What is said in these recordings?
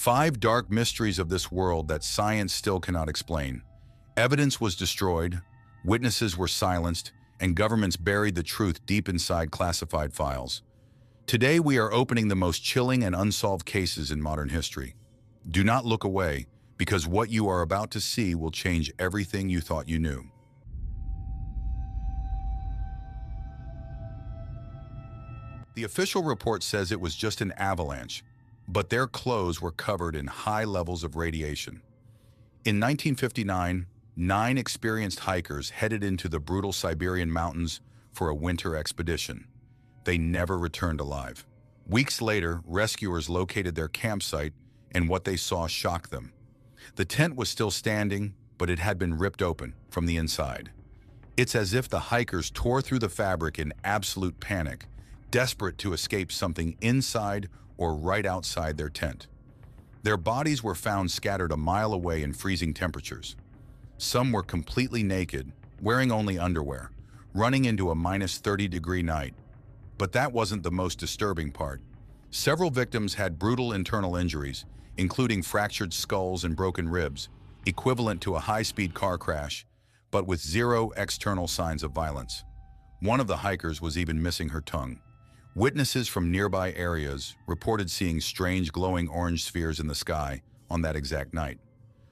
5 dark mysteries of this world that science still cannot explain. Evidence was destroyed, witnesses were silenced, and governments buried the truth deep inside classified files. Today we are opening the most chilling and unsolved cases in modern history. Do not look away, because what you are about to see will change everything you thought you knew. The official report says it was just an avalanche, but their clothes were covered in high levels of radiation. In 1959, 9 experienced hikers headed into the brutal Siberian mountains for a winter expedition. They never returned alive. Weeks later, rescuers located their campsite, and what they saw shocked them. The tent was still standing, but it had been ripped open from the inside. It's as if the hikers tore through the fabric in absolute panic, desperate to escape something inside or right outside their tent. Their bodies were found scattered a mile away in freezing temperatures. Some were completely naked, wearing only underwear, running into a -30-degree night. But that wasn't the most disturbing part. Several victims had brutal internal injuries, including fractured skulls and broken ribs, equivalent to a high-speed car crash, but with zero external signs of violence. One of the hikers was even missing her tongue. Witnesses from nearby areas reported seeing strange glowing orange spheres in the sky on that exact night.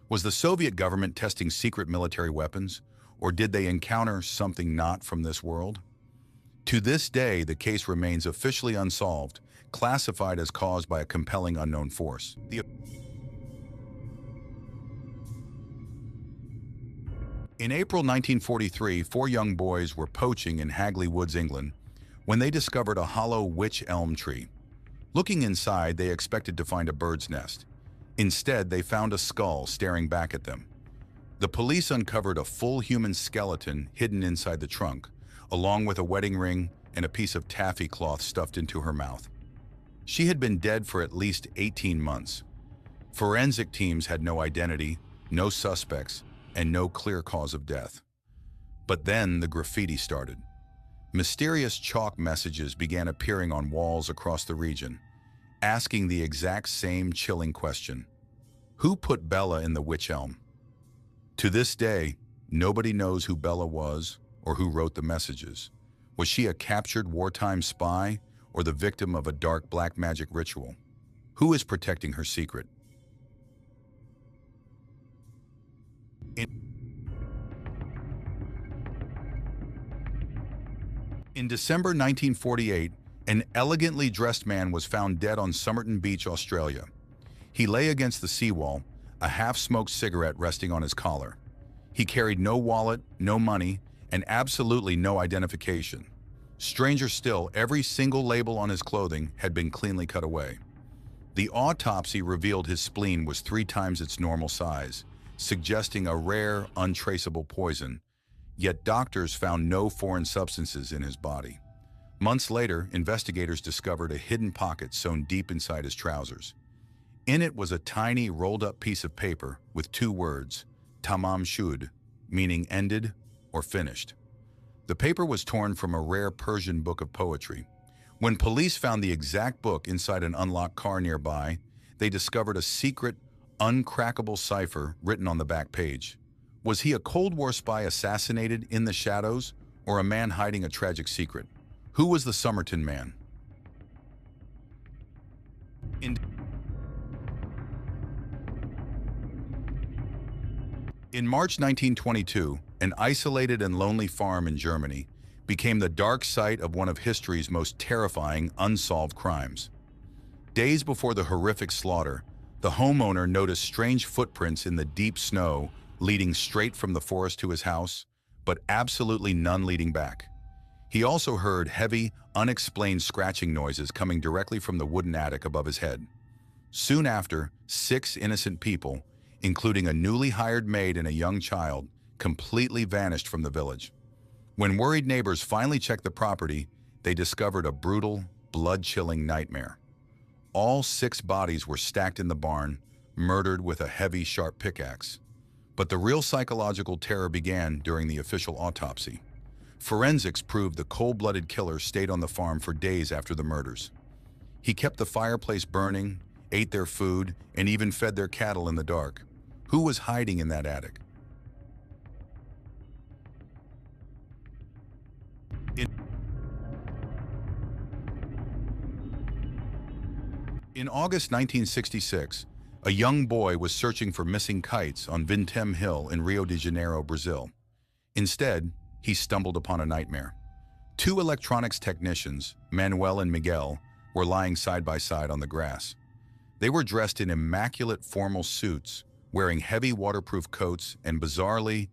Was the Soviet government testing secret military weapons, or did they encounter something not from this world? To this day, the case remains officially unsolved, classified as caused by a compelling unknown force. In April 1943, 4 young boys were poaching in Hagley Woods, England, when they discovered a hollow wych elm tree. Looking inside, they expected to find a bird's nest. Instead, they found a skull staring back at them. The police uncovered a full human skeleton hidden inside the trunk, along with a wedding ring and a piece of taffy cloth stuffed into her mouth. She had been dead for at least 18 months. Forensic teams had no identity, no suspects, and no clear cause of death. But then the graffiti started. Mysterious chalk messages began appearing on walls across the region, asking the exact same chilling question: who put Bella in the wych elm? To this day, nobody knows who Bella was or who wrote the messages. Was she a captured wartime spy or the victim of a dark black magic ritual? Who is protecting her secret? In December 1948, an elegantly dressed man was found dead on Somerton Beach, Australia. He lay against the seawall, a half-smoked cigarette resting on his collar. He carried no wallet, no money, and absolutely no identification. Stranger still, every single label on his clothing had been cleanly cut away. The autopsy revealed his spleen was 3 times its normal size, suggesting a rare, untraceable poison. Yet doctors found no foreign substances in his body. Months later, investigators discovered a hidden pocket sewn deep inside his trousers. In it was a tiny, rolled-up piece of paper with 2 words, tamam shud, meaning ended or finished. The paper was torn from a rare Persian book of poetry. When police found the exact book inside an unlocked car nearby, they discovered a secret, uncrackable cipher written on the back page. Was he a Cold War spy assassinated in the shadows, or a man hiding a tragic secret? Who was the Somerton man? In March 1922, an isolated and lonely farm in Germany became the dark site of one of history's most terrifying unsolved crimes. Days before the horrific slaughter, the homeowner noticed strange footprints in the deep snow leading straight from the forest to his house, but absolutely none leading back. He also heard heavy, unexplained scratching noises coming directly from the wooden attic above his head. Soon after, 6 innocent people, including a newly hired maid and a young child, completely vanished from the village. When worried neighbors finally checked the property, they discovered a brutal, blood-chilling nightmare. All 6 bodies were stacked in the barn, murdered with a heavy, sharp pickaxe. But the real psychological terror began during the official autopsy. Forensics proved the cold-blooded killer stayed on the farm for days after the murders. He kept the fireplace burning, ate their food, and even fed their cattle in the dark. Who was hiding in that attic? In, in August 1966, a young boy was searching for missing kites on Vintém Hill in Rio de Janeiro, Brazil. Instead, he stumbled upon a nightmare. Two electronics technicians, Manuel and Miguel, were lying side by side on the grass. They were dressed in immaculate formal suits, wearing heavy waterproof coats and bizarrely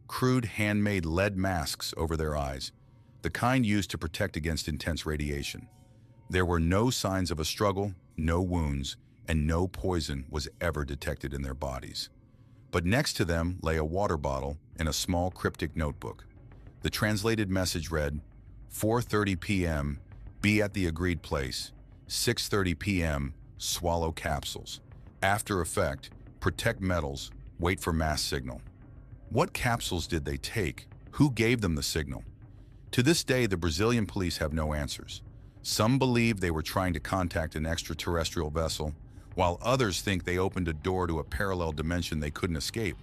crude handmade lead masks over their eyes, the kind used to protect against intense radiation. There were no signs of a struggle, no wounds, and no poison was ever detected in their bodies. But next to them lay a water bottle and a small cryptic notebook. The translated message read, 4:30 p.m., be at the agreed place. 6:30 p.m., swallow capsules. After effect, protect metals, wait for mass signal. What capsules did they take? Who gave them the signal? To this day, the Brazilian police have no answers. Some believe they were trying to contact an extraterrestrial vessel, while others think they opened a door to a parallel dimension they couldn't escape.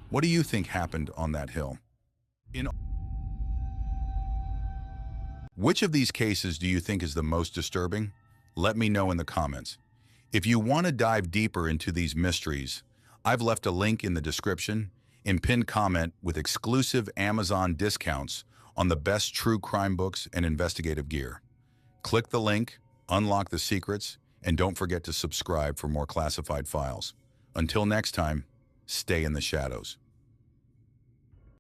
What do you think happened on that hill? Which of these cases do you think is the most disturbing? Let me know in the comments. If you want to dive deeper into these mysteries, I've left a link in the description and pinned comment with exclusive Amazon discounts on the best true crime books and investigative gear. Click the link, unlock the secrets, and don't forget to subscribe for more classified files. Until next time, stay in the shadows.